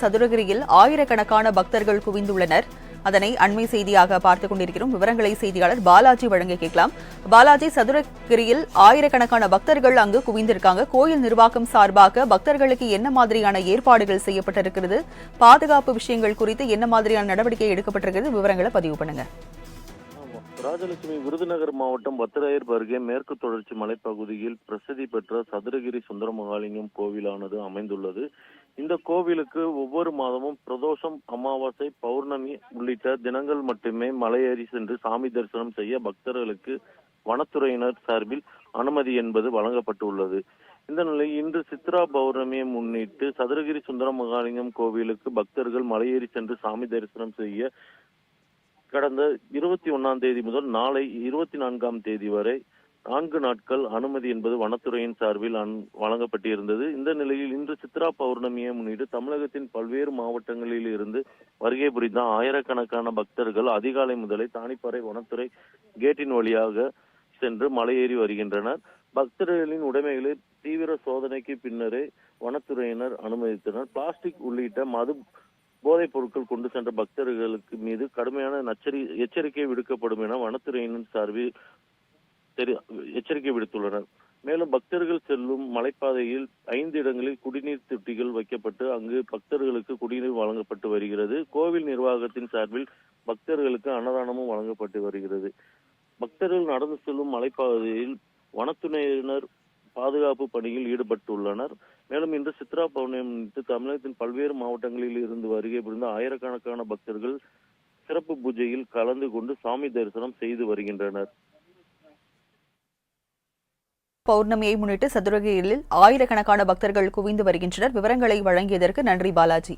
சதுரகிரியில் ஆயிரக்கணக்கான பக்தர்கள் குவிந்துள்ளனர். அதனை அண்மை செய்தியாக பார்த்துக் கொண்டிருக்கிறோம். விவரங்களை செய்தியாளர் பாலாஜி வழங்க கேட்கலாம். பாலாஜி, சதுரகிரியில் ஆயிரக்கணக்கான பக்தர்கள் அங்கு குவிந்திருக்காங்க. கோயில் நிர்வாகம் சார்பாக பக்தர்களுக்கு என்ன மாதிரியான ஏற்பாடுகள் செய்யப்பட்டிருக்கிறது, பாதுகாப்பு விஷயங்கள் குறித்து என்ன மாதிரியான நடவடிக்கை எடுக்கப்பட்டிருக்கிறது, விவரங்களை பதிவு பண்ணுங்க. ராஜலட்சுமி, விருதுநகர் மாவட்டம் பத்திராயர் அருகே மேற்கு தொடர்ச்சி மலைப்பகுதியில் பிரசித்தி பெற்ற சதுரகிரி சுந்தரமகாலிங்கம் கோவிலானது அமைந்துள்ளது. இந்த கோவிலுக்கு ஒவ்வொரு மாதமும் பிரதோஷம், அமாவாசை, பௌர்ணமி உள்ளிட்ட தினங்கள் மட்டுமே மலையேறி சென்று சாமி தரிசனம் செய்ய பக்தர்களுக்கு வனத்துறையினர் சார்பில் அனுமதி என்பது வழங்கப்பட்டுள்ளது. இந்த நிலையில் இன்று சித்ரா பௌர்ணமியை முன்னிட்டு சதுரகிரி சுந்தரமகாலிங்கம் கோவிலுக்கு பக்தர்கள் மலையேறி சென்று சாமி தரிசனம் செய்ய கடந்த 21ஆம் தேதி முதல் நாளை 24ஆம் தேதி வரை 4 நாட்கள் அனுமதி என்பது வனத்துறையின் சார்பில் வழங்கப்பட்டிருந்தது. இந்த நிலையில் இன்று சித்ரா பௌர்ணமியை முன்னிட்டு தமிழகத்தின் பல்வேறு மாவட்டங்களில் இருந்து வருகை புரிந்த ஆயிரக்கணக்கான பக்தர்கள் அதிகாலை முதலே தானிப்பாறை வனத்துறை கேட்டின் வழியாக சென்று மலையேறி வருகின்றனர். பக்தர்களின் உடைமைகளை தீவிர சோதனைக்கு பின்னரே வனத்துறையினர் அனுமதித்தனர். பிளாஸ்டிக் உள்ளிட்ட மது போதைப் பொருட்கள் கொண்டு சென்ற பக்தர்களுக்கு மீது கடுமையான எச்சரிக்கை விடுக்கப்படும் என வனத்துறையினர் சார்பில் எச்சரிக்கை விடுத்துள்ளனர். மேலும் பக்தர்கள் செல்லும் மலைப்பாதையில் 5 இடங்களில் குடிநீர் தொட்டிகள் வைக்கப்பட்டு அங்கு பக்தர்களுக்கு குடிநீர் வழங்கப்பட்டு வருகிறது. கோவில் நிர்வாகத்தின் சார்பில் பக்தர்களுக்கு அன்னதானமும் வழங்கப்பட்டு வருகிறது. பக்தர்கள் நடந்து செல்லும் மலைப்பாதையில் வனத்துறையினர் பாதுகாப்பு பணியில் ஈடுபட்டுள்ளனர். மேலும் இன்று சித்ரா பௌர்ணமி தமிழகத்தின் பல்வேறு மாவட்டங்களில் இருந்து வருகை புரிந்த ஆயிரக்கணக்கான பக்தர்கள் சிறப்பு பூஜையில் கலந்து கொண்டு சாமி தரிசனம் செய்து வருகின்றனர். பௌர்ணமியை முன்னிட்டு சதுரகிரியில் ஆயிரக்கணக்கான பக்தர்கள் குவிந்து வருகின்றனர். விவரங்களை வழங்கியதற்கு நன்றி பாலாஜி.